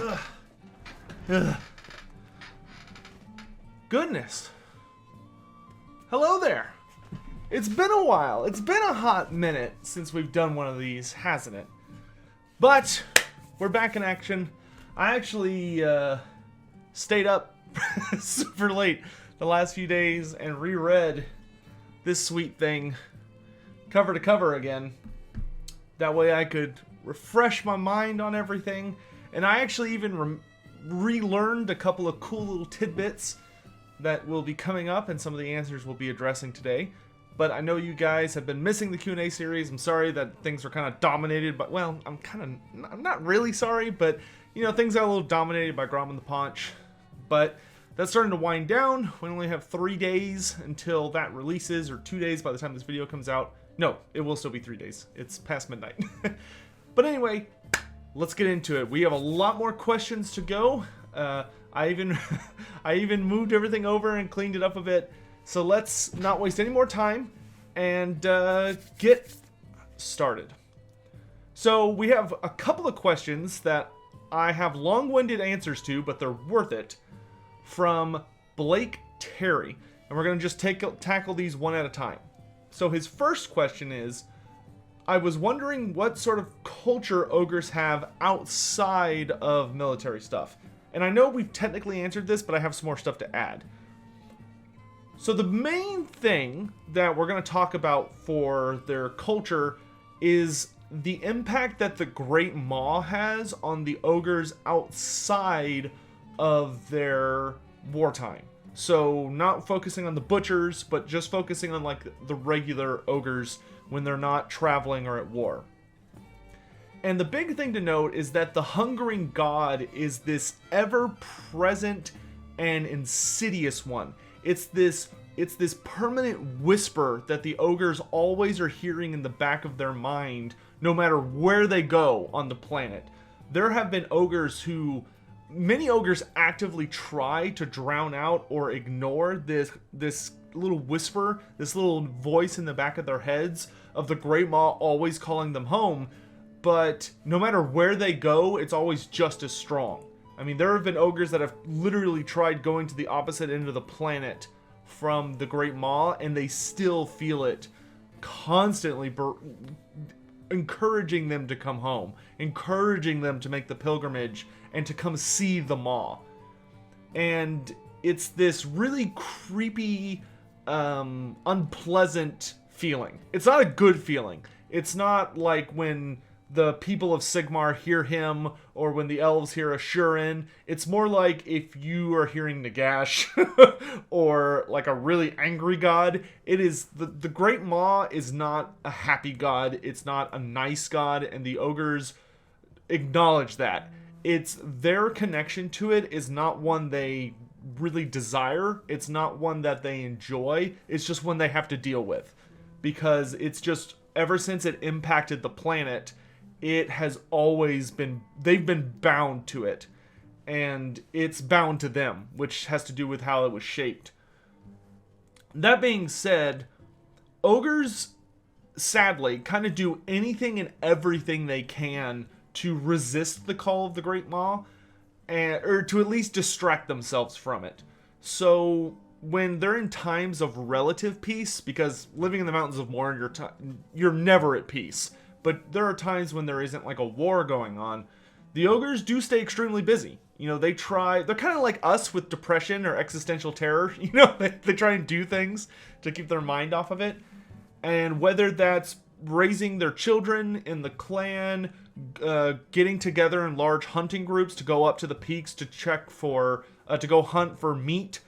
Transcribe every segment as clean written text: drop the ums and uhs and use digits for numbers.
Ugh. Ugh. Goodness. Hello there. It's been a while. It's been a hot minute since we've done one of these, hasn't it? But we're back in action. I actually stayed up super late the last few days and reread this sweet thing cover to cover again. That way I could refresh my mind on everything. And I actually even relearned a couple of cool little tidbits that will be coming up, and some of the answers we'll be addressing today. But I know you guys have been missing the Q&A series. I'm sorry that things were kind of dominated, but well, I'm not really sorry, but you know, things got a little dominated by Grom and the Paunch. But that's starting to wind down. We only have 3 days until that releases, or 2 days by the time this video comes out. No, it will still be 3 days. It's past midnight. But anyway, let's get into it. We have a lot more questions to go. I even moved everything over and cleaned it up a bit. So let's not waste any more time and get started. So we have a couple of questions that I have long-winded answers to, but they're worth it, from Blake Terry. And we're going to just tackle these one at a time. So his first question is, I was wondering what sort of culture ogres have outside of military stuff. And I know we've technically answered this, but I have some more stuff to add. So the main thing that we're going to talk about for their culture is the impact that the Great Maw has on the ogres outside of their wartime. So not focusing on the butchers, but just focusing on like the regular ogres when they're not traveling or at war. And the big thing to note is that the hungering god is this ever-present and insidious one. It's this permanent whisper that the ogres always are hearing in the back of their mind, no matter where they go on the planet. There have been many ogres actively try to drown out or ignore this little whisper, this little voice in the back of their heads of the Great Maw always calling them home. But no matter where they go, it's always just as strong. I mean, there have been ogres that have literally tried going to the opposite end of the planet from the Great Maw, and they still feel it constantly encouraging them to come home, encouraging them to make the pilgrimage and to come see the Maw. And it's this really creepy, unpleasant feeling. It's not a good feeling. It's not like when the people of Sigmar hear him, or when the elves hear Ashurin. It's more like if you are hearing Nagash, or like a really angry god. It is, the Great Maw is not a happy god, it's not a nice god, and the ogres acknowledge that. It's their connection to it is not one they really desire, it's not one that they enjoy, it's just one they have to deal with. Because it's just, ever since it impacted the planet, it has always been, they've been bound to it. And it's bound to them, which has to do with how it was shaped. That being said, ogres, sadly, kind of do anything and everything they can to resist the call of the Great Maw, or to at least distract themselves from it. So when they're in times of relative peace, because living in the mountains of Morn, you're never at peace. But there are times when there isn't like a war going on. The ogres do stay extremely busy. You know, they're kind of like us with depression or existential terror. You know, they try and do things to keep their mind off of it. And whether that's raising their children in the clan, getting together in large hunting groups to go up to the peaks to check for, to go hunt for meat,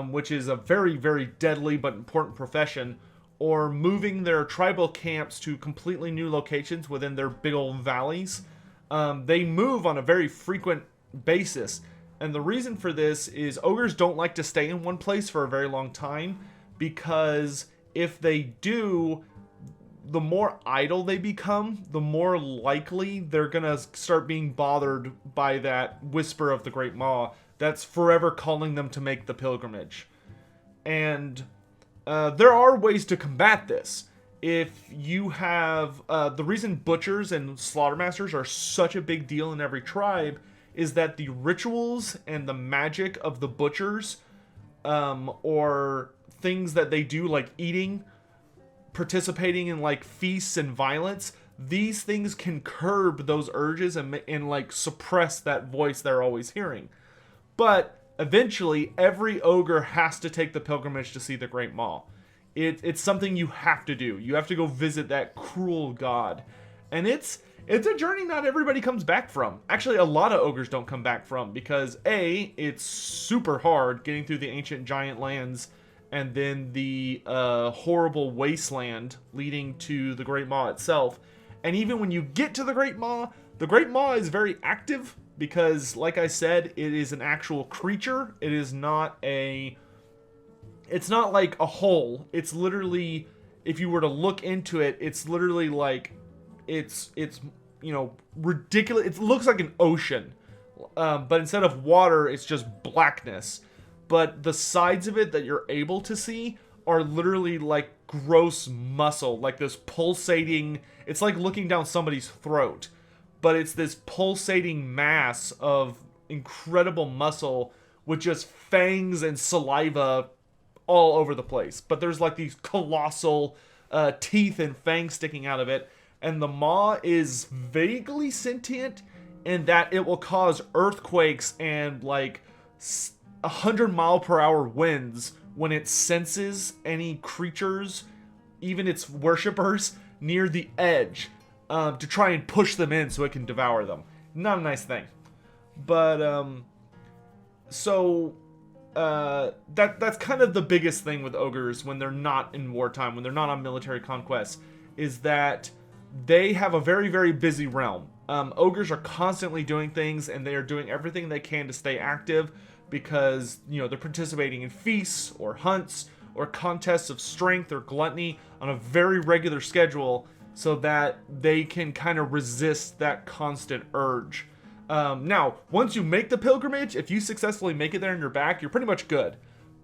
which is a very, very deadly but important profession, or moving their tribal camps to completely new locations within their big old valleys. They move on a very frequent basis. And the reason for this is ogres don't like to stay in one place for a very long time, because if they do, the more idle they become, the more likely they're gonna start being bothered by that whisper of the Great Maw that's forever calling them to make the pilgrimage. And there are ways to combat this. If you have, the reason butchers and slaughtermasters are such a big deal in every tribe is that the rituals and the magic of the butchers, or things that they do like eating, participating in like feasts and violence, these things can curb those urges and like suppress that voice they're always hearing. But eventually every ogre has to take the pilgrimage to see the Great Maw. It's something you have to do. You have to go visit that cruel god. And it's a journey not everybody comes back from. Actually, a lot of ogres don't come back from because A, it's super hard getting through the ancient giant lands and then the horrible wasteland leading to the Great Maw itself. And even when you get to the Great Maw is very active because, like I said, it is an actual creature. It is not it's not like a hole. It's literally, if you were to look into it, it's literally like, it's you know, ridiculous. It looks like an ocean, but instead of water, it's just blackness. But the sides of it that you're able to see are literally like gross muscle, like this pulsating, it's like looking down somebody's throat, but it's this pulsating mass of incredible muscle with just fangs and saliva all over the place. But there's like these colossal teeth and fangs sticking out of it. And the maw is vaguely sentient in that it will cause earthquakes and like 100-mile-per-hour winds when it senses any creatures, even its worshippers, near the edge, to try and push them in so it can devour them. Not a nice thing. But that's kind of the biggest thing with ogres when they're not in wartime, when they're not on military conquests, is that they have a very, very busy realm. Ogres are constantly doing things, and they are doing everything they can to stay active because, you know, they're participating in feasts or hunts or contests of strength or gluttony on a very regular schedule so that they can kind of resist that constant urge. Now, once you make the pilgrimage, if you successfully make it there and you're back, you're pretty much good.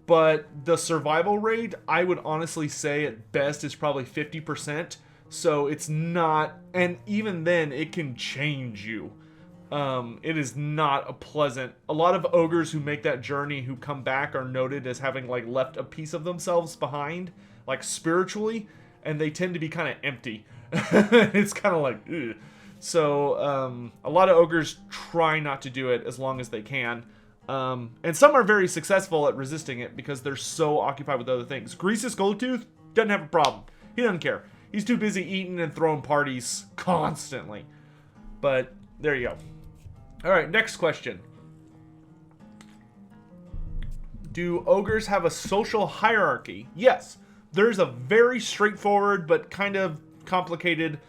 But the survival rate, I would honestly say at best is probably 50%. So it's not, and even then it can change you. It is not a pleasant, a lot of ogres who make that journey who come back are noted as having like left a piece of themselves behind, like spiritually, and they tend to be kind of empty. It's kind of like, ugh. So, a lot of ogres try not to do it as long as they can. And some are very successful at resisting it because they're so occupied with other things. Greasus Goldtooth doesn't have a problem. He doesn't care. He's too busy eating and throwing parties constantly. But, there you go. Alright, next question. Do ogres have a social hierarchy? Yes. There's a very straightforward but kind of complicated...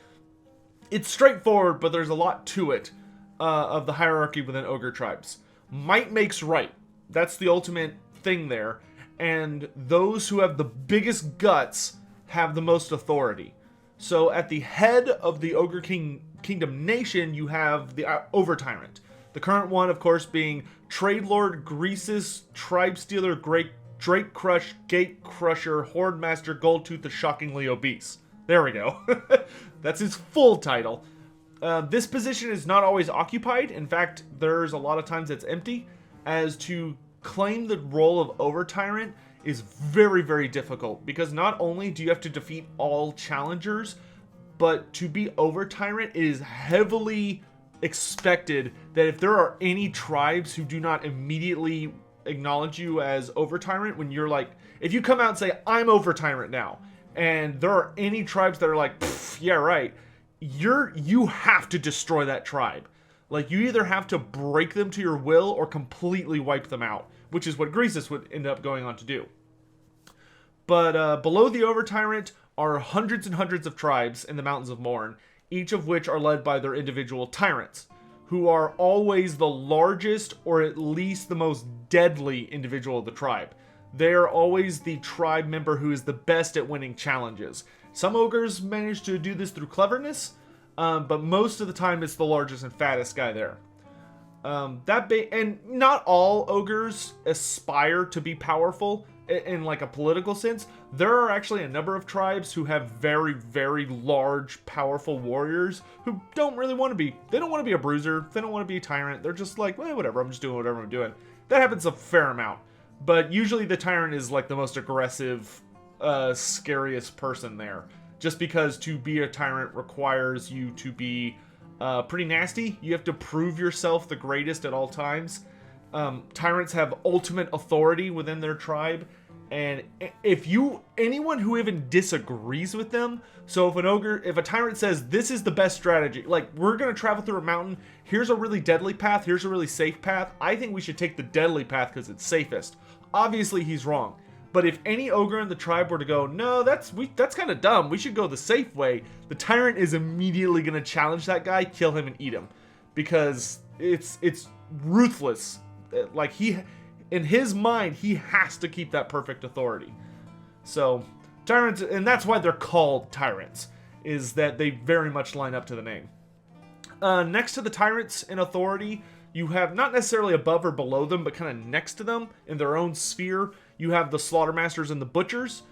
It's straightforward, but there's a lot to it of the hierarchy within ogre tribes. Might makes right. That's the ultimate thing there. And those who have the biggest guts have the most authority. So at the head of the Ogre Kingdom nation, you have the Over-Tyrant. The current one, of course, being Trade Lord, Greasus, Tribe Stealer, Drake Crush, Gate Crusher, Horde Master, Goldtooth, the Shockingly Obese. There we go. That's his full title. This position is not always occupied. In fact, there's a lot of times it's empty, as to claim the role of Over-Tyrant is very, very difficult, because not only do you have to defeat all challengers, but to be Over-Tyrant, it is heavily expected that if there are any tribes who do not immediately acknowledge you as Over-Tyrant, when you're like, if you come out and say, I'm Over-Tyrant now, and there are any tribes that are like, yeah, right, you have to destroy that tribe. Like, you either have to break them to your will or completely wipe them out, which is what Greasus would end up going on to do. But below the Over-Tyrant are hundreds and hundreds of tribes in the Mountains of Morn, each of which are led by their individual tyrants, who are always the largest or at least the most deadly individual of the tribe. They are always the tribe member who is the best at winning challenges. Some ogres manage to do this through cleverness, but most of the time it's the largest and fattest guy there. And not all ogres aspire to be powerful. in like a political sense, there are actually a number of tribes who have very, very large, powerful warriors who don't really want to be. They don't want to be a bruiser. They don't want to be a tyrant. They're just like, well, whatever. I'm just doing whatever I'm doing. That happens a fair amount. But usually the tyrant is like the most aggressive, scariest person there. Just because to be a tyrant requires you to be pretty nasty. You have to prove yourself the greatest at all times. Tyrants have ultimate authority within their tribe, and anyone who even disagrees with them, so if a tyrant says this is the best strategy, like we're gonna travel through a mountain, here's a really deadly path, here's a really safe path, I think we should take the deadly path because it's safest. Obviously he's wrong, but if any ogre in the tribe were to go, no, that's kind of dumb, we should go the safe way, the tyrant is immediately gonna challenge that guy, kill him, and eat him, because it's ruthless. Like in his mind, he has to keep that perfect authority. So tyrants, and that's why they're called tyrants, is that they very much line up to the name. Next to the tyrants in authority, you have not necessarily above or below them, but kind of next to them in their own sphere, you have the slaughtermasters and the butchers.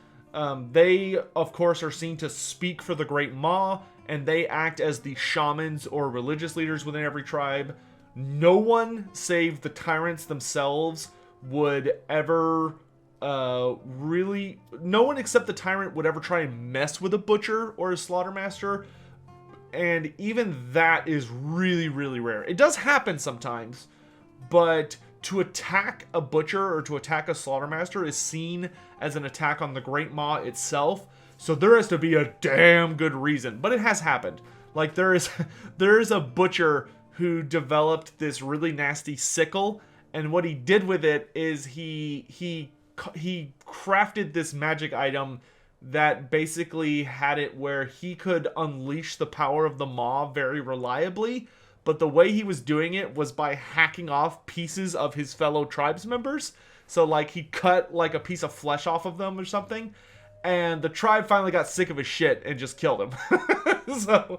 They, of course, are seen to speak for the Great Maw, and they act as the shamans or religious leaders within every tribe. No one save the tyrants themselves would ever no one except the tyrant would ever try and mess with a butcher or a slaughtermaster, and even that is really, really rare. It does happen sometimes, but to attack a butcher or to attack a slaughtermaster is seen as an attack on the Great Maw itself, so there has to be a damn good reason, but it has happened. Like there is a butcher who developed this really nasty sickle, and what he did with it is he crafted this magic item that basically had it where he could unleash the power of the Maw very reliably, but the way he was doing it was by hacking off pieces of his fellow tribes members. So like he cut like a piece of flesh off of them or something, and the tribe finally got sick of his shit and just killed him. So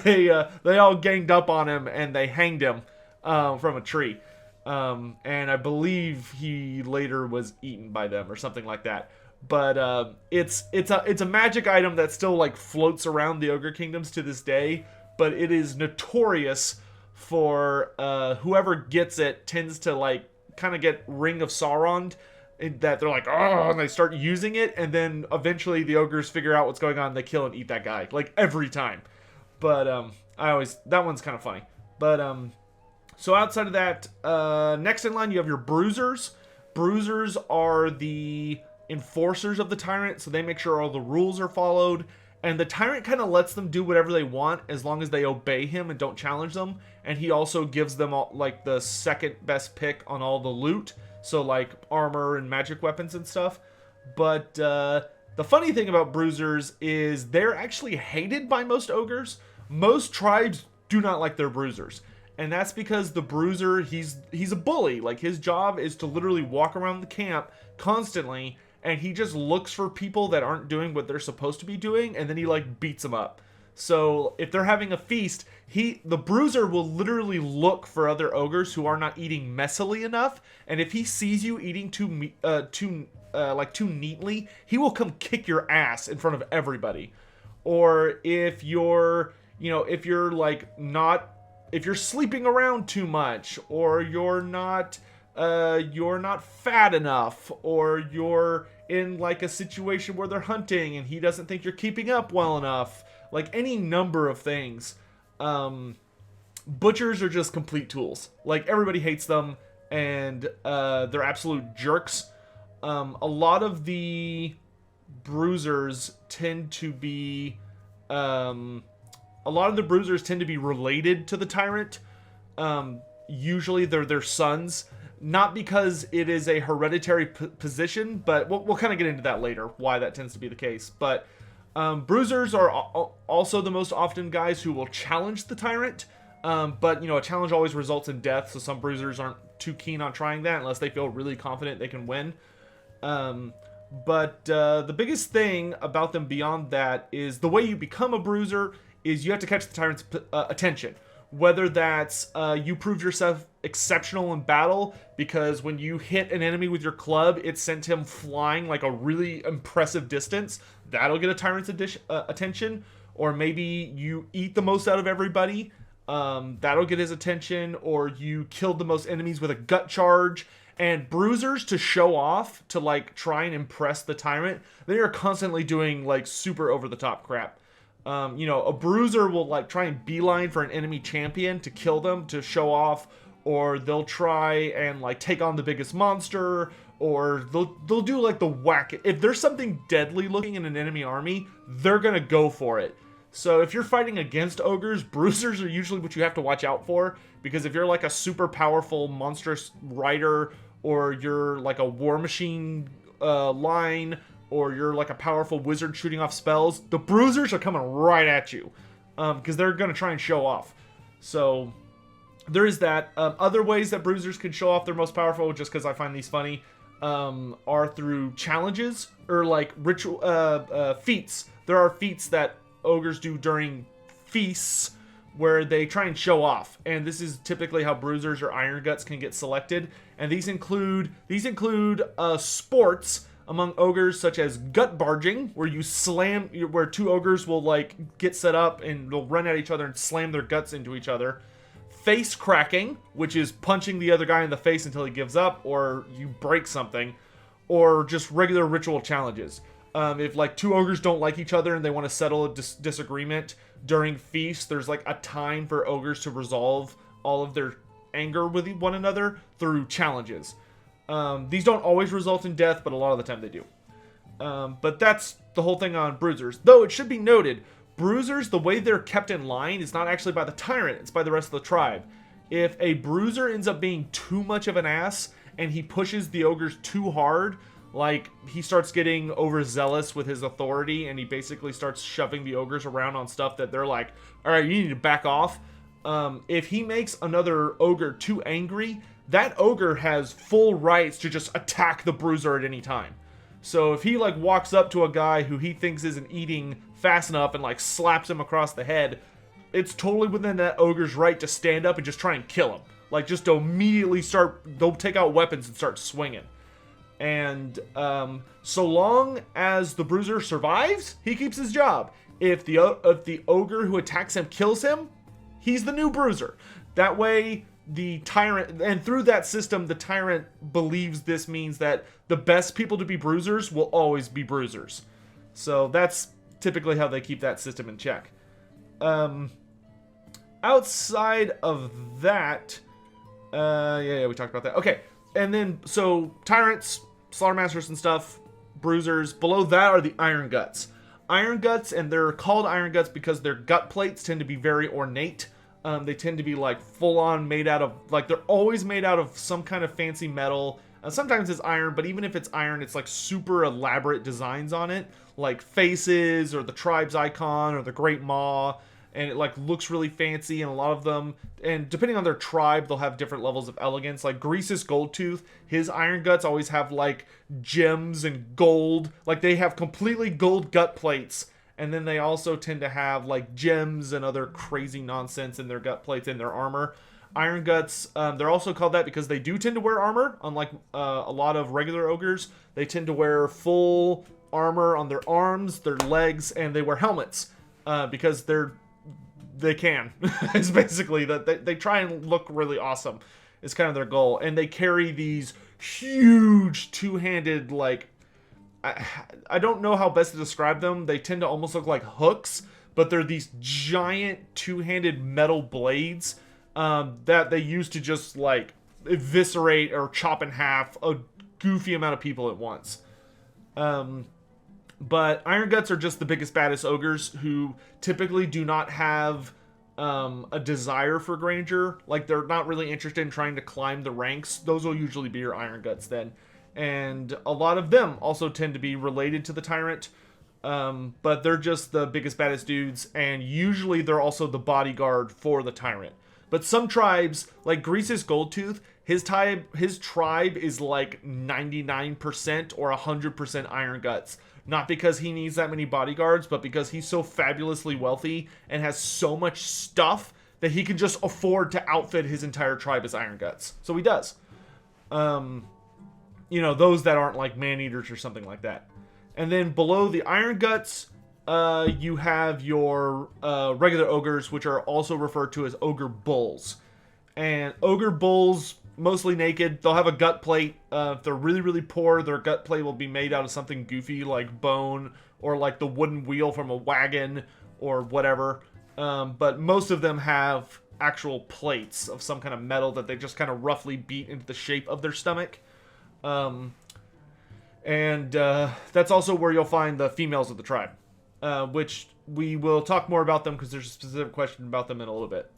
they all ganged up on him and they hanged him from a tree. And I believe he later was eaten by them or something like that. But it's a magic item that still like floats around the Ogre Kingdoms to this day. But it is notorious for whoever gets it tends to like kind of get Ring of Sauron'd. That they're like, oh, and they start using it, and then eventually the ogres figure out what's going on, and they kill and eat that guy, like every time. But that one's kind of funny. But so outside of that, next in line you have your bruisers. Bruisers are the enforcers of the tyrant, so they make sure all the rules are followed, and the tyrant kind of lets them do whatever they want as long as they obey him and don't challenge them. And he also gives them all, like the second best pick on all the loot. So like armor and magic weapons and stuff. But the funny thing about bruisers is they're actually hated by most ogres. Most tribes do not like their bruisers. And that's because the bruiser, he's a bully. Like his job is to literally walk around the camp constantly, and he just looks for people that aren't doing what they're supposed to be doing, and then he like beats them up. So if they're having a feast, the bruiser will literally look for other ogres who are not eating messily enough, and if he sees you eating too neatly, he will come kick your ass in front of everybody. Or if you're sleeping around too much, or you're not fat enough, or you're in like a situation where they're hunting and he doesn't think you're keeping up well enough, like any number of things. Butchers are just complete tools. Like everybody hates them, and they're absolute jerks. A lot of the bruisers tend to be related to the tyrant. Usually they're their sons, not because it is a hereditary position, but we'll kind of get into that later, why that tends to be the case. But bruisers are also the most often guys who will challenge the tyrant, but a challenge always results in death, so some bruisers aren't too keen on trying that unless they feel really confident they can win. But the biggest thing about them beyond that is the way you become a bruiser is you have to catch the tyrant's attention, Whether that's you prove yourself exceptional in battle because when you hit an enemy with your club, it sent him flying like a really impressive distance. That'll get a tyrant's attention. Or maybe you eat the most out of everybody. That'll get his attention. Or you killed the most enemies with a gut charge. And bruisers, to show off, to like try and impress the tyrant, they are constantly doing like super over the top crap. You know, a bruiser will like try and beeline for an enemy champion to kill them, to show off, or they'll try and like take on the biggest monster, or they'll do like the whack. If there's something deadly looking in an enemy army, they're gonna go for it. So if you're fighting against ogres, bruisers are usually what you have to watch out for, because if you're like a super powerful monstrous rider, or you're like a war machine line, or you're like a powerful wizard shooting off spells, the bruisers are coming right at you, because they're going to try and show off. So there is that. Other ways that bruisers can show off their most powerful, just because I find these funny, are through challenges, or like ritual feats. There are feats that ogres do during feasts where they try and show off, and this is typically how bruisers or iron guts can get selected. And these include sports among ogres, such as gut barging, where you slam, where two ogres will like get set up and they'll run at each other and slam their guts into each other. Face cracking, which is punching the other guy in the face until he gives up, or you break something. Or just regular ritual challenges. If like two ogres don't like each other and they want to settle a disagreement during feasts, there's like a time for ogres to resolve all of their anger with one another through challenges. These don't always result in death, but a lot of the time they do. But that's the whole thing on bruisers. Though it should be noted, bruisers, the way they're kept in line is not actually by the tyrant, it's by the rest of the tribe. If a bruiser ends up being too much of an ass and he pushes the ogres too hard, like he starts getting overzealous with his authority and he basically starts shoving the ogres around on stuff that they're like, all right, you need to back off. If he makes another ogre too angry, that ogre has full rights to just attack the bruiser at any time. So if he like walks up to a guy who he thinks isn't eating fast enough and like slaps him across the head, it's totally within that ogre's right to stand up and just try and kill him. Like just to immediately they'll take out weapons and start swinging. And so long as the bruiser survives, he keeps his job. If the ogre who attacks him kills him, he's the new bruiser. That way, the tyrant, and through that system, the tyrant believes this means that the best people to be bruisers will always be bruisers. So that's typically how they keep that system in check. Outside of that, yeah, we talked about that. Okay, and then, so tyrants, slaughtermasters and stuff, bruisers. Below that are the iron guts. Iron guts, and they're called iron guts because their gut plates tend to be very ornate. They tend to be like full-on made out of, like they're always made out of some kind of fancy metal. Sometimes it's iron, but even if it's iron, it's like super elaborate designs on it, like faces or the tribe's icon or the Great Maw. And it like looks really fancy, and a lot of them, and depending on their tribe, they'll have different levels of elegance. Like Grease's Goldtooth, his iron guts always have like gems and gold. Like they have completely gold gut plates, and then they also tend to have like gems and other crazy nonsense in their gut plates in their armor. Iron guts, they're also called that because they do tend to wear armor. Unlike a lot of regular ogres, they tend to wear full armor on their arms, their legs, and they wear helmets because they can. It's basically that they try and look really awesome. It's kind of their goal. And they carry these huge two-handed, like, I don't know how best to describe them. They tend to almost look like hooks, but they're these giant two-handed metal blades that they use to just like eviscerate or chop in half a goofy amount of people at once. But iron guts are just the biggest, baddest ogres who typically do not have a desire for grandeur. Like, they're not really interested in trying to climb the ranks. Those will usually be your iron guts then. And a lot of them also tend to be related to the tyrant. But they're just the biggest, baddest dudes. And usually they're also the bodyguard for the tyrant. But some tribes, like Grease's Goldtooth, his tribe is like 99% or 100% iron guts. Not because he needs that many bodyguards, but because he's so fabulously wealthy and has so much stuff that he can just afford to outfit his entire tribe as Iron Guts. So he does. You know, those that aren't like man-eaters or something like that. And then below the Iron Guts, you have your regular ogres, which are also referred to as ogre bulls. And ogre bulls, mostly naked, they'll have a gut plate. If they're really, really poor, their gut plate will be made out of something goofy like bone or like the wooden wheel from a wagon or whatever. But most of them have actual plates of some kind of metal that they just kind of roughly beat into the shape of their stomach. That's also where you'll find the females of the tribe, which we will talk more about them because there's a specific question about them in a little bit.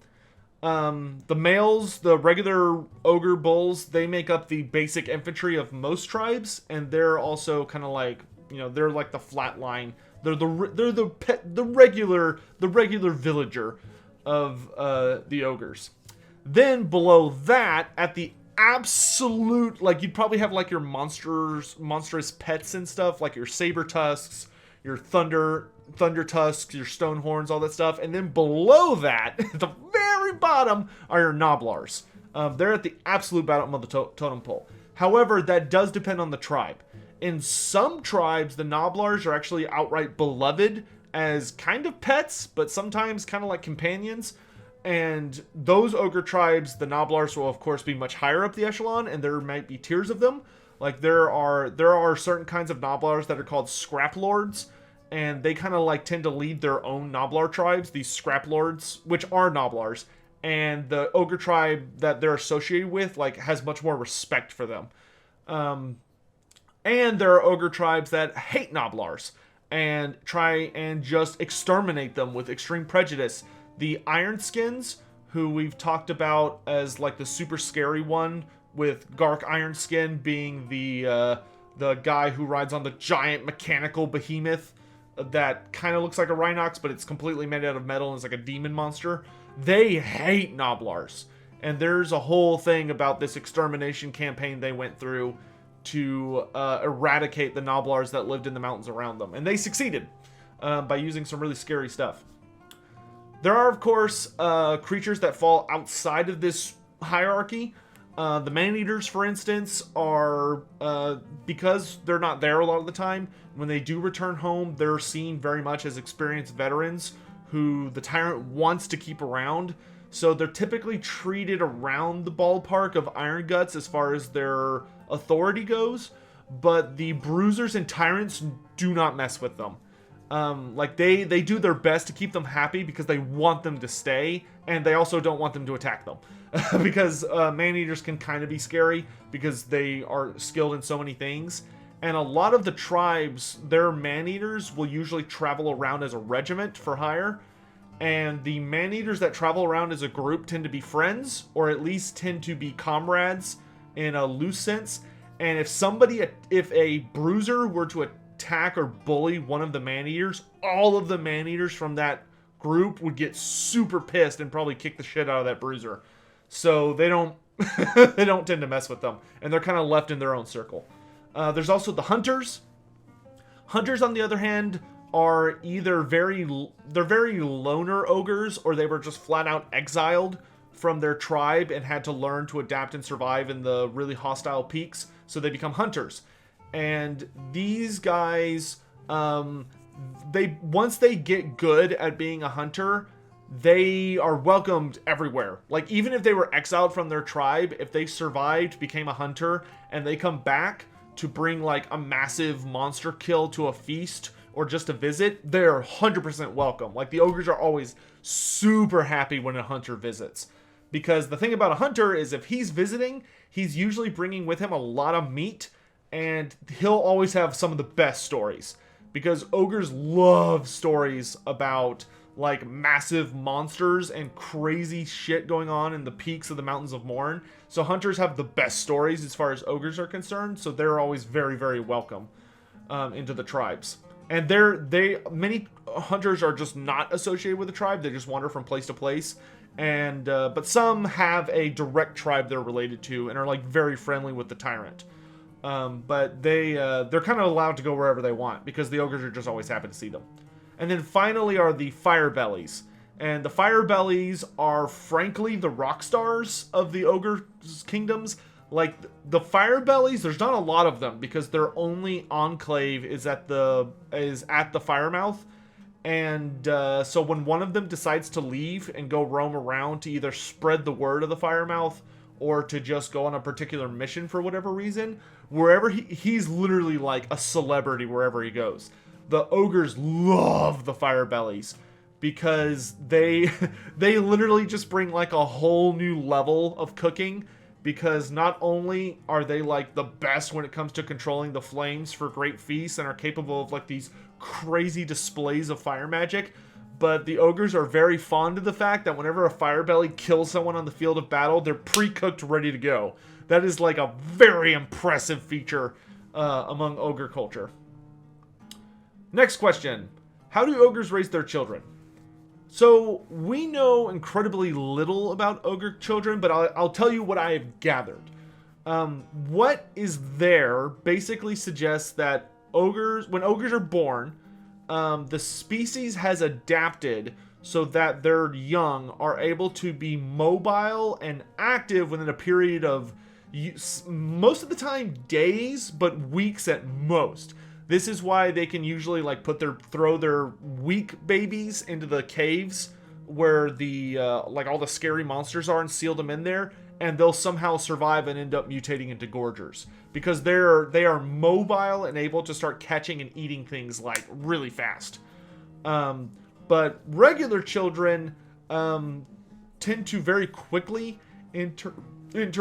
The males, the regular ogre bulls, they make up the basic infantry of most tribes, and they're also kind of like, you know, they're like the flat line. They're the regular villager of the ogres. Then below that, at the absolute, like, you'd probably have like your monstrous pets and stuff, like your saber tusks, your thunder tusks, your stone horns, all that stuff. And then below that, at the very bottom, are your noblars. They're at the absolute bottom of the totem pole. However, that does depend on the tribe. In some tribes, the noblars are actually outright beloved as kind of pets, but sometimes kind of like companions. And those ogre tribes, the noblars will of course be much higher up the echelon, and there might be tiers of them. Like there are certain kinds of noblars that are called scrap lords, and they kind of like tend to lead their own noblar tribes, these scrap lords, which are noblars. And the ogre tribe that they're associated with like has much more respect for them. And there are ogre tribes that hate noblars and try and just exterminate them with extreme prejudice. The Ironskins, who we've talked about as like the super scary one, with Gark Ironskin being the guy who rides on the giant mechanical behemoth that kind of looks like a Rhinox, but it's completely made out of metal and is like a demon monster. They hate noblars. And there's a whole thing about this extermination campaign they went through to eradicate the noblars that lived in the mountains around them. And they succeeded by using some really scary stuff. There are, of course, creatures that fall outside of this hierarchy. The man-eaters, for instance, are, because they're not there a lot of the time, when they do return home, they're seen very much as experienced veterans who the tyrant wants to keep around. So they're typically treated around the ballpark of Iron Guts as far as their authority goes, but the bruisers and tyrants do not mess with them. Like they do their best to keep them happy because they want them to stay, and they also don't want them to attack them. Because man-eaters can kind of be scary because they are skilled in so many things. And a lot of the tribes, their man-eaters will usually travel around as a regiment for hire. And the man-eaters that travel around as a group tend to be friends, or at least tend to be comrades in a loose sense. And if a bruiser were to attack or bully one of the man-eaters, all of the man-eaters from that group would get super pissed and probably kick the shit out of that bruiser. So they don't they don't tend to mess with them, and they're kind of left in their own circle. There's also the hunters. Hunters, on the other hand, are either very loner ogres, or they were just flat out exiled from their tribe and had to learn to adapt and survive in the really hostile peaks, so they become hunters. And these guys, once they get good at being a hunter, they are welcomed everywhere. Like, even if they were exiled from their tribe, if they survived, became a hunter, and they come back to bring like a massive monster kill to a feast or just a visit, they're 100% welcome. Like, the ogres are always super happy when a hunter visits. Because the thing about a hunter is if he's visiting, he's usually bringing with him a lot of meat, and he'll always have some of the best stories. Because ogres love stories about like massive monsters and crazy shit going on in the peaks of the Mountains of Morn. So hunters have the best stories as far as ogres are concerned, so they're always very, very welcome into the tribes. And many hunters are just not associated with the tribe. They just wander from place to place. And but some have a direct tribe they're related to and are like very friendly with the tyrant. But they're kind of allowed to go wherever they want because the ogres are just always happy to see them. And then finally are the fire bellies. And the fire bellies are frankly the rock stars of the ogre kingdoms. Like the fire bellies, there's not a lot of them because their only enclave is at the fire mouth. And so when one of them decides to leave and go roam around to either spread the word of the Firemouth or to just go on a particular mission for whatever reason, wherever he's literally like a celebrity wherever he goes. The ogres love the fire bellies because they literally just bring like a whole new level of cooking, because not only are they like the best when it comes to controlling the flames for great feasts and are capable of like these crazy displays of fire magic, but the ogres are very fond of the fact that whenever a fire belly kills someone on the field of battle, they're pre-cooked, ready to go. That is like a very impressive feature among ogre culture. Next question. How do ogres raise their children? So we know incredibly little about ogre children, but I'll tell you what I have gathered. What is there basically suggests that when ogres are born, the species has adapted so that their young are able to be mobile and active within a period of, most of the time, days, but weeks at most. This is why they can usually like throw their weak babies into the caves where the like all the scary monsters are and seal them in there, and they'll somehow survive and end up mutating into gorgers because they are mobile and able to start catching and eating things like really fast. But regular children tend to very quickly enter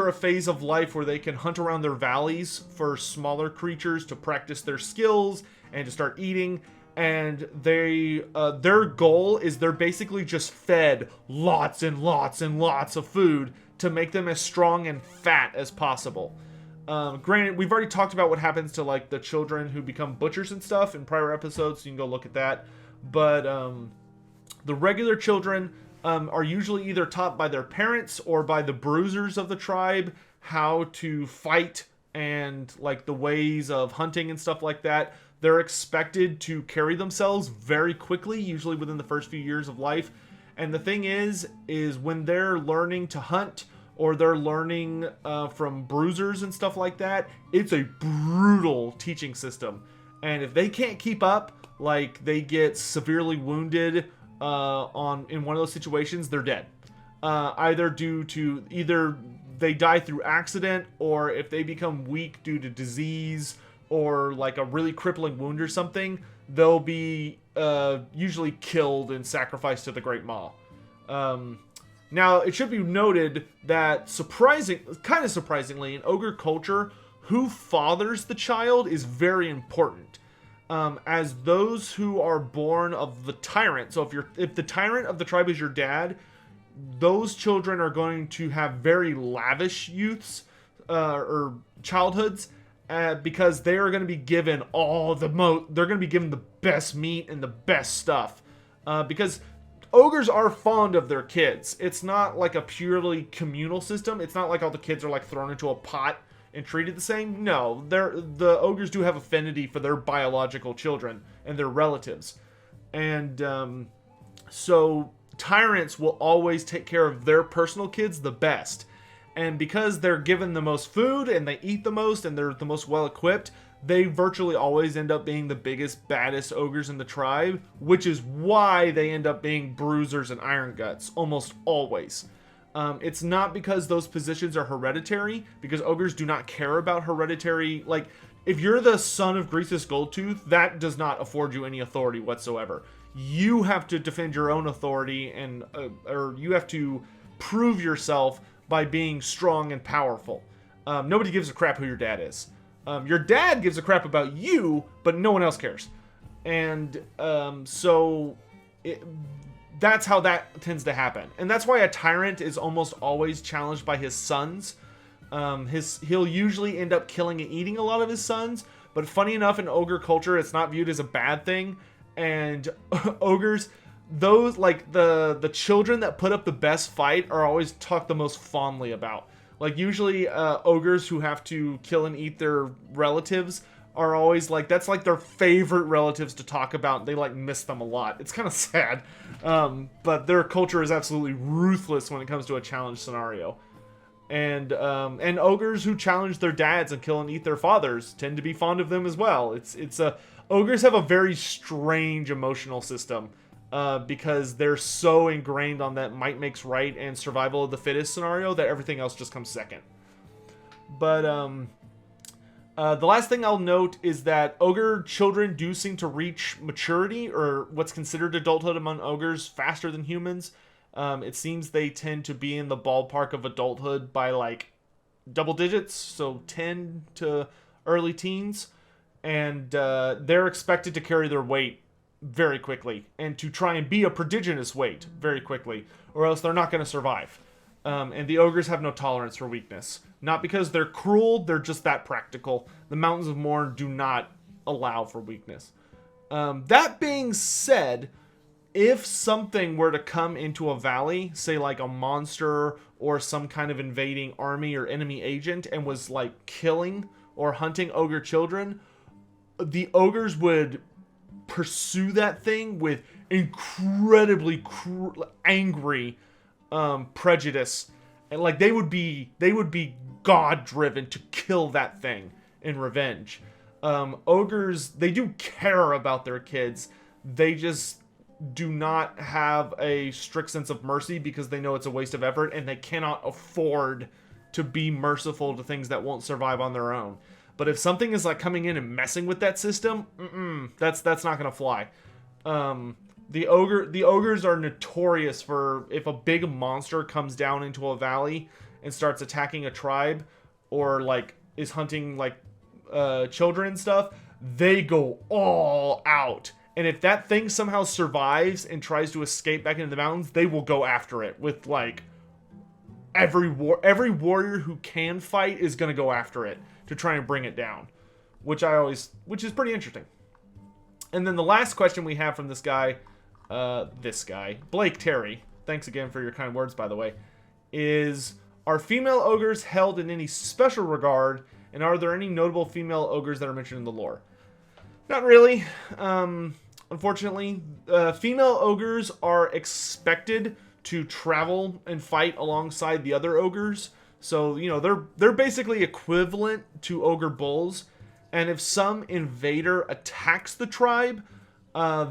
a phase of life where they can hunt around their valleys for smaller creatures to practice their skills and to start eating. And their goal is they're basically just fed lots and lots and lots of food to make them as strong and fat as possible. Granted, we've already talked about what happens to like the children who become butchers and stuff in prior episodes, so you can go look at that. But the regular children are usually either taught by their parents or by the bruisers of the tribe how to fight and like the ways of hunting and stuff like that. They're expected to carry themselves very quickly, usually within the first few years of life. And the thing is when they're learning to hunt or they're learning from bruisers and stuff like that, it's a brutal teaching system. And if they can't keep up, like they get severely wounded in one of those situations, they're dead. Either they die through accident, or if they become weak due to disease or like a really crippling wound or something, they'll be usually killed and sacrificed to the Great Maw. Now, it should be noted that kind of surprisingly, in ogre culture, who fathers the child is very important. As those who are born of the tyrant. So if the tyrant of the tribe is your dad, those children are going to have very lavish youths or childhoods because they are going to be given they're going to be given the best meat and the best stuff because ogres are fond of their kids. It's not like a purely communal system. It's not like all the kids are like thrown into a pot and treated the same. No, the ogres do have affinity for their biological children and their relatives. And so tyrants will always take care of their personal kids the best. And because they're given the most food and they eat the most and they're the most well equipped, they virtually always end up being the biggest, baddest ogres in the tribe, which is why they end up being bruisers and iron guts almost always. It's not because those positions are hereditary, because ogres do not care about hereditary. Like, if you're the son of Greasus Goldtooth, that does not afford you any authority whatsoever. You have to defend your own authority, and or you have to prove yourself by being strong and powerful. Nobody gives a crap who your dad is. Your dad gives a crap about you, but no one else cares. And that's how that tends to happen. And that's why a tyrant is almost always challenged by his sons. He'll usually end up killing and eating a lot of his sons, but funny enough, in ogre culture, it's not viewed as a bad thing. And ogres, those like the children that put up the best fight are always talked the most fondly about. Like usually ogres who have to kill and eat their relatives are always like, that's like their favorite relatives to talk about. They like miss them a lot. It's kind of sad. But their culture is absolutely ruthless when it comes to a challenge scenario. And ogres who challenge their dads and kill and eat their fathers tend to be fond of them as well. Ogres have a very strange emotional system because they're so ingrained on that might makes right and survival of the fittest scenario that everything else just comes second. But the last thing I'll note is that ogre children do seem to reach maturity, or what's considered adulthood among ogres, faster than humans. It seems they tend to be in the ballpark of adulthood by like double digits, so 10 to early teens. And they're expected to carry their weight very quickly and to try and be a prodigious weight very quickly, or else they're not going to survive. And the ogres have no tolerance for weakness. Not because they're cruel, they're just that practical. The Mountains of Morn do not allow for weakness. That being said, if something were to come into a valley, say like a monster or some kind of invading army or enemy agent, and was like killing or hunting ogre children, the ogres would pursue that thing with incredibly angry prejudice, and like they would be god driven to kill that thing in revenge. Ogres, they do care about their kids, they just do not have a strict sense of mercy because they know it's a waste of effort and they cannot afford to be merciful to things that won't survive on their own. But if something is like coming in and messing with that system, that's not gonna fly. The ogres are notorious for, if a big monster comes down into a valley and starts attacking a tribe, or like is hunting like children and stuff, they go all out. And if that thing somehow survives and tries to escape back into the mountains, they will go after it with like every warrior who can fight is going to go after it to try and bring it down, which is pretty interesting. And then the last question we have from this guy, Blake Terry, thanks again for your kind words, by the way, is, are female ogres held in any special regard, and are there any notable female ogres that are mentioned in the lore? Not really. Unfortunately, female ogres are expected to travel and fight alongside the other ogres. So, you know, they're basically equivalent to ogre bulls. And if some invader attacks the tribe,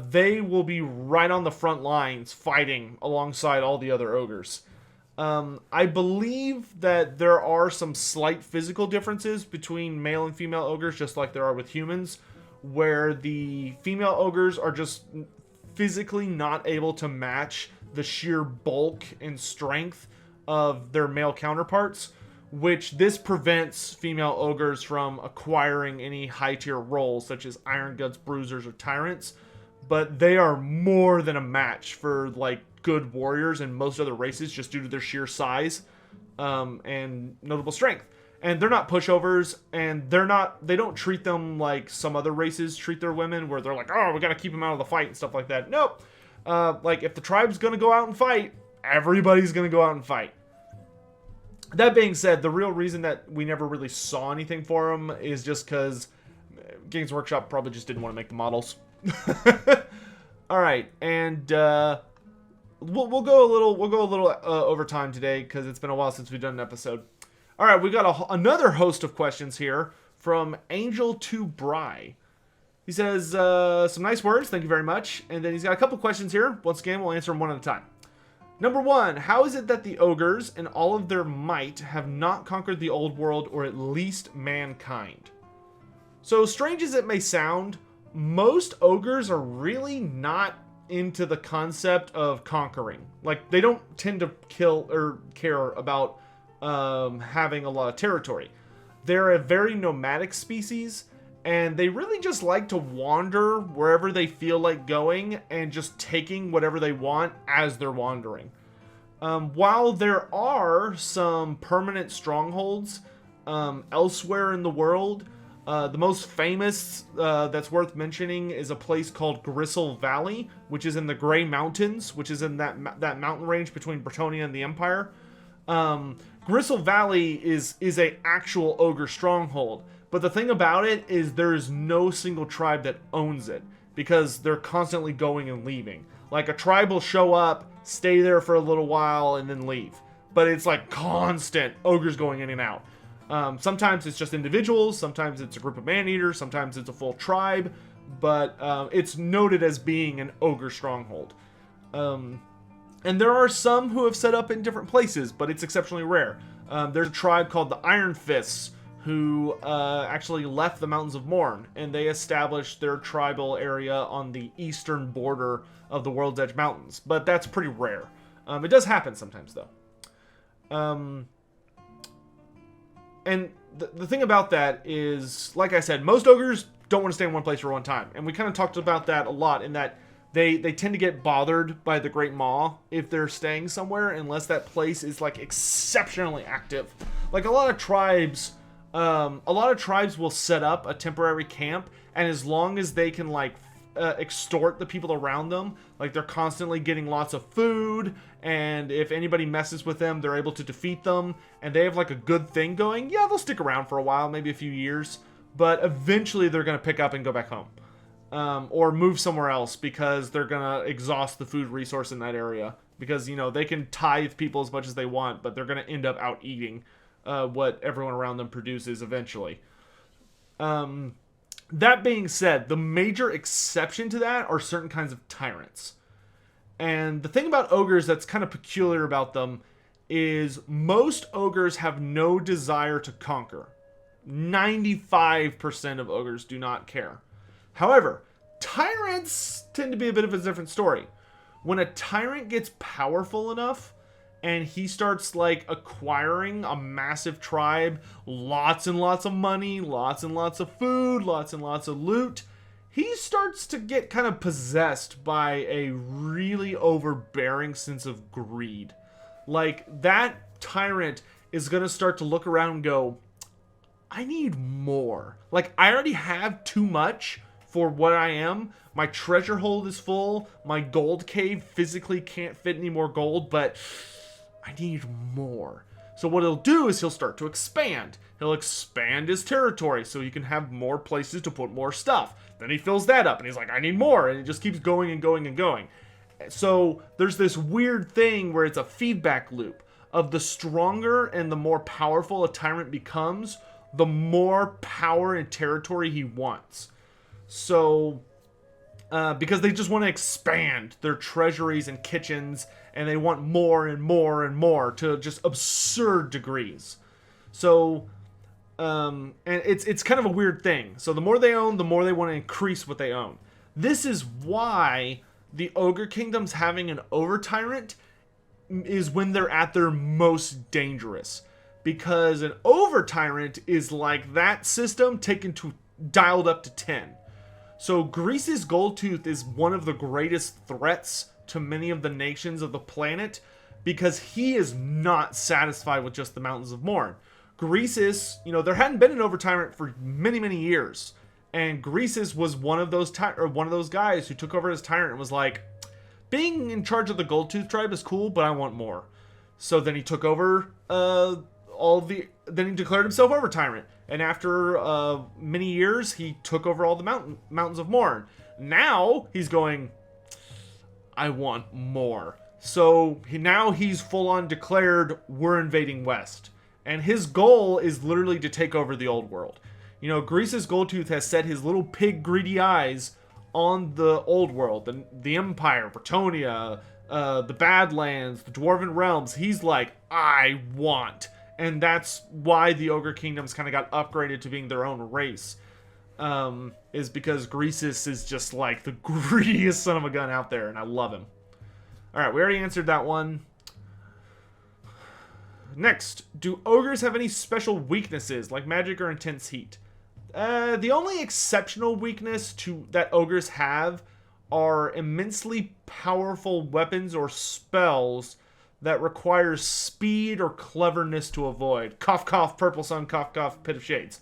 they will be right on the front lines fighting alongside all the other ogres. I believe that there are some slight physical differences between male and female ogres, just like there are with humans, where the female ogres are just physically not able to match the sheer bulk and strength of their male counterparts, which this prevents female ogres from acquiring any high-tier roles, such as Iron Guts, Bruisers, or Tyrants. But they are more than a match for, like, good warriors in most other races, just due to their sheer size and notable strength. And they're not pushovers, and they don't treat them like some other races treat their women, where they're like, oh, we gotta keep them out of the fight and stuff like that. Nope. Like, if the tribe's gonna go out and fight, everybody's gonna go out and fight. That being said, the real reason that we never really saw anything for them is just because Games Workshop probably just didn't want to make the models. All right, and we'll go a little over time today because it's been a while since we've done an episode. All right, we got another host of questions here from Angel2Bry. He says some nice words, thank you very much, and then he's got a couple questions here. Once again, we'll answer them one at a time. Number one, how is it that the ogres, in all of their might, have not conquered the old world, or at least mankind? So, strange as it may sound, most ogres are really not into the concept of conquering. Like, they don't tend to kill or care about having a lot of territory. They're a very nomadic species, and they really just like to wander wherever they feel like going and just taking whatever they want as they're wandering. While there are some permanent strongholds elsewhere in the world, the most famous that's worth mentioning is a place called Gristle Valley, which is in the Grey Mountains, which is in that mountain range between Bretonnia and the Empire. Gristle Valley is a actual ogre stronghold, But the thing about it is there is no single tribe that owns it, because they're constantly going and leaving. Like, a tribe will show up, stay there for a little while, and then leave. But it's like constant ogres going in and out. Sometimes it's just individuals, sometimes it's a group of man-eaters, sometimes it's a full tribe, but it's noted as being an ogre stronghold. And there are some who have set up in different places, but it's exceptionally rare. There's a tribe called the Iron Fists, who actually left the Mountains of Morn, and they established their tribal area on the eastern border of the World's Edge Mountains. But that's pretty rare. It does happen sometimes, though. And the thing about that is, like I said, most ogres don't want to stay in one place for one time. And we kind of talked about that a lot, in that they tend to get bothered by the Great Maw if they're staying somewhere, unless that place is like exceptionally active. Like, a lot of tribes will set up a temporary camp, and as long as they can like extort the people around them, like they're constantly getting lots of food, and if anybody messes with them, they're able to defeat them, and they have like a good thing going, yeah, they'll stick around for a while, maybe a few years, but eventually they're going to pick up and go back home. Or move somewhere else, because they're going to exhaust the food resource in that area. Because, you know, they can tithe people as much as they want, but they're going to end up out eating what everyone around them produces eventually. That being said, the major exception to that are certain kinds of tyrants. And the thing about ogres that's kind of peculiar about them is most ogres have no desire to conquer. 95% of ogres do not care. However, tyrants tend to be a bit of a different story. When a tyrant gets powerful enough and he starts like acquiring a massive tribe, lots and lots of money, lots and lots of food, lots and lots of loot, he starts to get kind of possessed by a really overbearing sense of greed. Like, that tyrant is going to start to look around and go, I need more. Like, I already have too much for what I am. My treasure hold is full. My gold cave physically can't fit any more gold, but I need more. So what he'll do is he'll start to expand. He'll expand his territory so he can have more places to put more stuff. Then he fills that up and he's like, I need more. And it just keeps going and going and going. So there's this weird thing where it's a feedback loop of the stronger and the more powerful a tyrant becomes, the more power and territory he wants. So, because they just want to expand their treasuries and kitchens, and they want more and more and more to just absurd degrees. So, and it's kind of a weird thing. So the more they own, the more they want to increase what they own. This is why the Ogre Kingdoms having an Over Tyrant is when they're at their most dangerous. Because an Over Tyrant is like that system dialed up to 10. So Greece's Goldtooth is one of the greatest threats to many of the nations of the planet, because he is not satisfied with just the Mountains of Morn. Greece's, there hadn't been an Over Tyrant for many, many years. And Greece's was one of those guys who took over as tyrant and was like, being in charge of the Goldtooth tribe is cool, but I want more. So then he took over then he declared himself Over Tyrant. And after many years, he took over all the Mountains of Morn. Now he's going, I want more. So now he's full on declared, we're invading West. And his goal is literally to take over the old world. Greece's Goldtooth has set his little pig greedy eyes on the old world, the Empire, Bretonia, the Badlands, the Dwarven Realms. He's like, I want. And that's why the Ogre Kingdoms kind of got upgraded to being their own race. Is because Greasus is just like the greediest son of a gun out there, and I love him. Alright, we already answered that one. Next, do ogres have any special weaknesses, like magic or intense heat? The only exceptional weakness that ogres have are immensely powerful weapons or spells that requires speed or cleverness to avoid. Cough, cough, purple sun, cough, cough, pit of shades.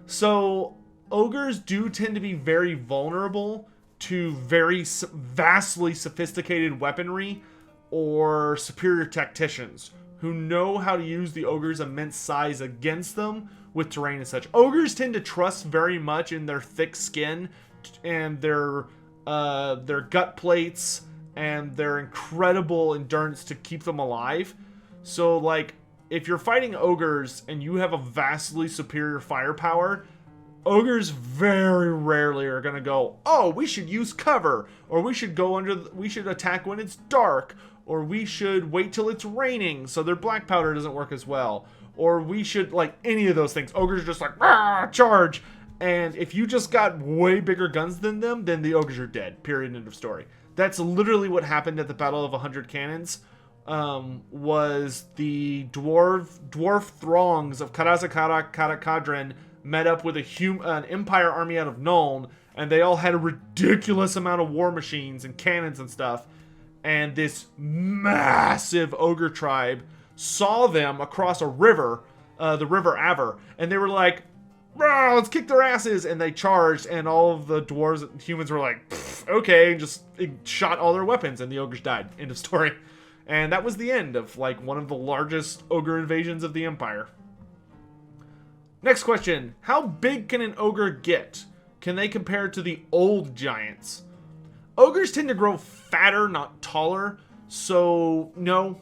So, ogres do tend to be very vulnerable to very vastly sophisticated weaponry or superior tacticians who know how to use the ogre's immense size against them with terrain and such. Ogres tend to trust very much in their thick skin and their gut plates and their incredible endurance to keep them alive. So, like, if you're fighting ogres and you have a vastly superior firepower, ogres very rarely are going to go, oh, we should use cover, or we should we should attack when it's dark, or we should wait till it's raining so their black powder doesn't work as well, or we should, like, any of those things. Ogres are just like, rah, charge. And if you just got way bigger guns than them, then the ogres are dead. Period. End of story. That's literally what happened at the Battle of 100 Cannons. Was the dwarf throngs of Karazakara met up with an Empire army out of Nuln, and they all had a ridiculous amount of war machines and cannons and stuff. And this massive ogre tribe saw them across a river, the River Aver, and they were like, let's kick their asses, and they charged, and all of the dwarves and humans were like, okay, and just shot all their weapons, and the ogres died. End of story. And that was the end of, like, one of the largest ogre invasions of the Empire. Next question. How big can an ogre get? Can they compare to the old giants? Ogres tend to grow fatter, not taller, so no.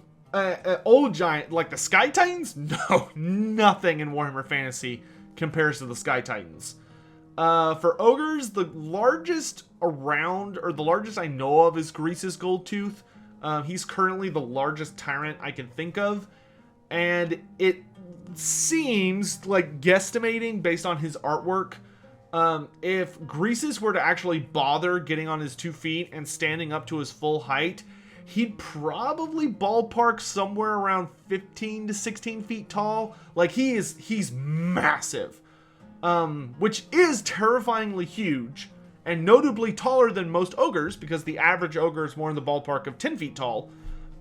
Old giant, like the Sky Titans? No, nothing in Warhammer Fantasy compares to the Sky Titans. For ogres, the largest around, or the largest I know of, is Grease's Goldtooth. He's currently the largest tyrant I can think of, and it seems like, guesstimating based on his artwork, if Greases were to actually bother getting on his 2 feet and standing up to his full height, he'd probably ballpark somewhere around 15 to 16 feet tall. Like, he's massive, which is terrifyingly huge, and notably taller than most ogres, because the average ogre is more in the ballpark of 10 feet tall.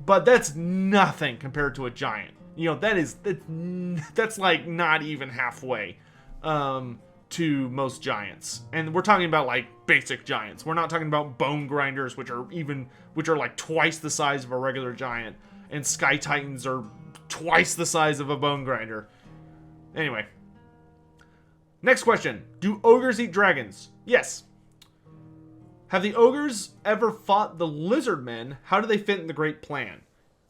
But that's nothing compared to a giant. You know, that's like not even halfway to most giants. And we're talking about, like, basic giants. We're not talking about bone grinders, which are like twice the size of a regular giant. And Sky Titans are twice the size of a bone grinder. Anyway. Next question. Do ogres eat dragons? Yes. Have the ogres ever fought the Lizardmen? How do they fit in the Great Plan?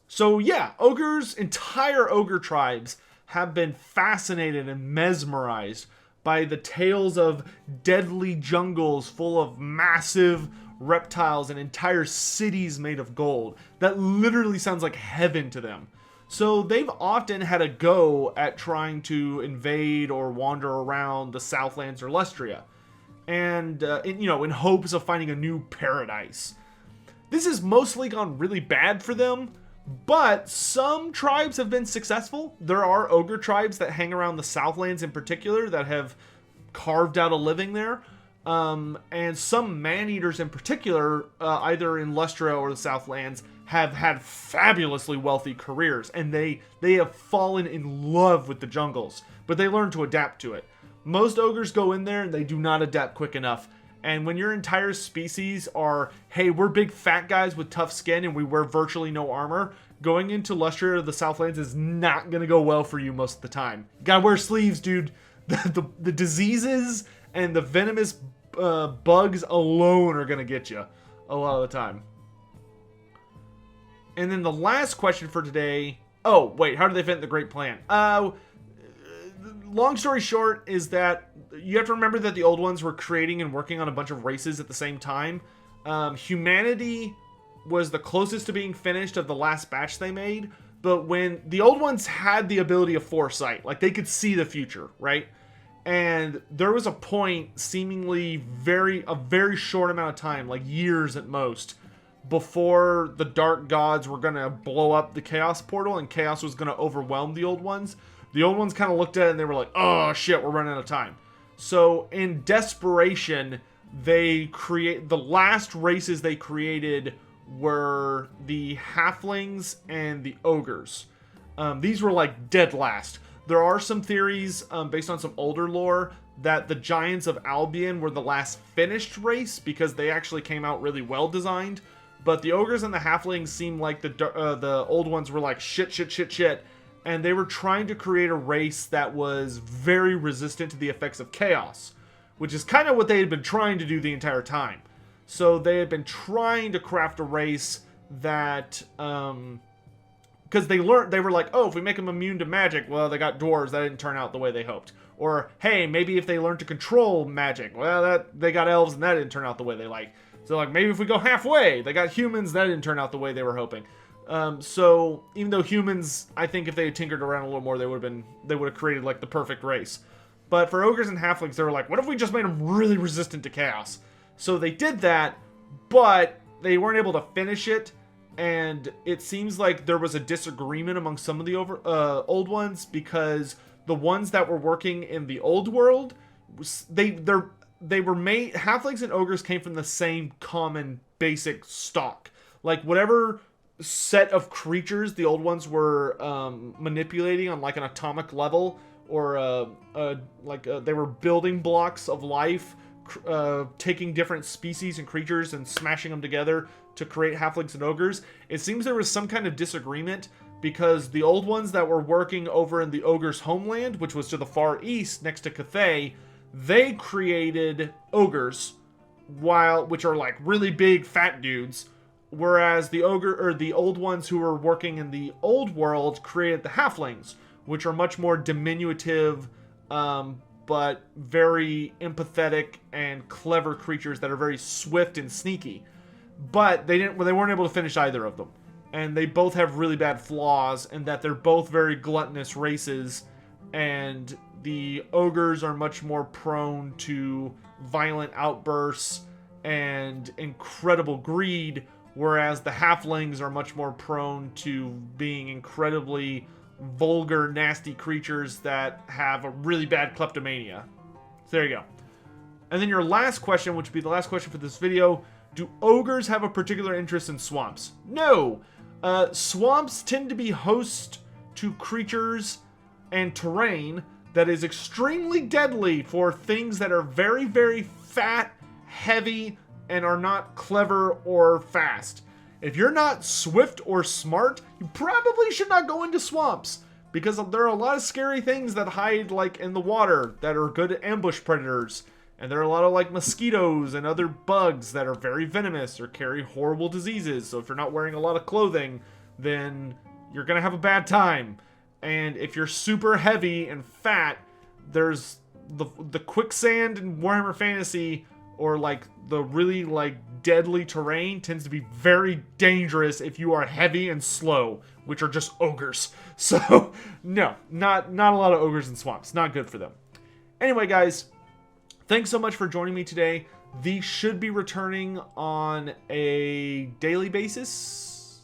So yeah, ogres, entire ogre tribes have been fascinated and mesmerized by the tales of deadly jungles full of massive reptiles and entire cities made of gold. That literally sounds like heaven to them. So they've often had a go at trying to invade or wander around the Southlands or Lustria, and in hopes of finding a new paradise. This has mostly gone really bad for them, but some tribes have been successful. There are ogre tribes that hang around the Southlands in particular that have carved out a living there, and some man-eaters in particular, either in Lustria or the Southlands, have had fabulously wealthy careers, and they have fallen in love with the jungles, but they learn to adapt to it. Most ogres go in there and they do not adapt quick enough. And when your entire species are, hey, we're big fat guys with tough skin and we wear virtually no armor, going into Lustria or the Southlands is not going to go well for you most of the time. You gotta wear sleeves, dude. The diseases and the venomous bugs alone are going to get you a lot of the time. And then the last question for today. Oh, wait, how do they fit in the Great Plan? Long story short is that you have to remember that the old ones were creating and working on a bunch of races at the same time. Humanity was the closest to being finished of the last batch they made, but when the old ones had the ability of foresight, like they could see the future, right? And there was a point, seemingly a very short amount of time, like years at most, before the Dark Gods were going to blow up the Chaos Portal and Chaos was going to overwhelm the old ones. The old ones kind of looked at it and they were like, oh shit, we're running out of time. So in desperation, the last races they created were the halflings and the ogres. These were like dead last. There are some theories based on some older lore that the Giants of Albion were the last finished race because they actually came out really well designed. But the ogres and the halflings seem like the old ones were like shit. and they were trying to create a race that was very resistant to the effects of chaos, which is kind of what they had been trying to do the entire time. So they had been trying to craft a race that, because they were like, oh, if we make them immune to magic, well, they got dwarves, that didn't turn out the way they hoped. Or, hey, maybe if they learn to control magic, well, they got elves and that didn't turn out the way they like. So, like, maybe if we go halfway, they got humans, that didn't turn out the way they were hoping. So, even though humans, I think if they had tinkered around a little more, they would have created, like, the perfect race. But for ogres and halflings, they were like, what if we just made them really resistant to chaos? So they did that, but they weren't able to finish it. And it seems like there was a disagreement among some of the old ones, because the ones that were working in the old world, they were made, halflings and ogres came from the same common basic stock. Like whatever set of creatures the old ones were manipulating on like an atomic level, or they were building blocks of life, taking different species and creatures and smashing them together to create halflings and ogres. It seems there was some kind of disagreement, because the old ones that were working over in the ogre's homeland, which was to the far east next to Cathay, they created ogres, which are like really big fat dudes, whereas the old ones who were working in the old world created the halflings, which are much more diminutive, but very empathetic and clever creatures that are very swift and sneaky. But they weren't able to finish either of them. And they both have really bad flaws, in that they're both very gluttonous races, and the ogres are much more prone to violent outbursts and incredible greed, whereas the halflings are much more prone to being incredibly vulgar, nasty creatures that have a really bad kleptomania. So there you go. And then your last question, which would be the last question for this video: do ogres have a particular interest in swamps? No! Swamps tend to be host to creatures and terrain that is extremely deadly for things that are very, very fat, heavy, and are not clever or fast. If you're not swift or smart, you probably should not go into swamps, because there are a lot of scary things that hide like in the water that are good ambush predators. And there are a lot of like mosquitoes and other bugs that are very venomous or carry horrible diseases. So if you're not wearing a lot of clothing, then you're going to have a bad time. And if you're super heavy and fat, there's the quicksand in Warhammer Fantasy, or like the really like deadly terrain, tends to be very dangerous if you are heavy and slow, which are just ogres. So no, not a lot of ogres in swamps. Not good for them. Anyway, guys, thanks so much for joining me today. These should be returning on a daily basis.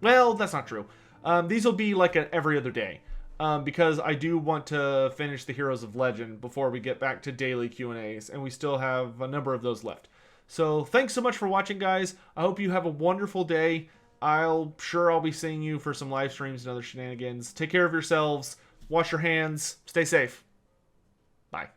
Well, that's not true. These will be like every other day, because I do want to finish the Heroes of Legend before we get back to daily Q&As, and we still have a number of those left. So thanks so much for watching, guys. I hope you have a wonderful day. I'll be seeing you for some live streams and other shenanigans. Take care of yourselves. Wash your hands. Stay safe. Bye.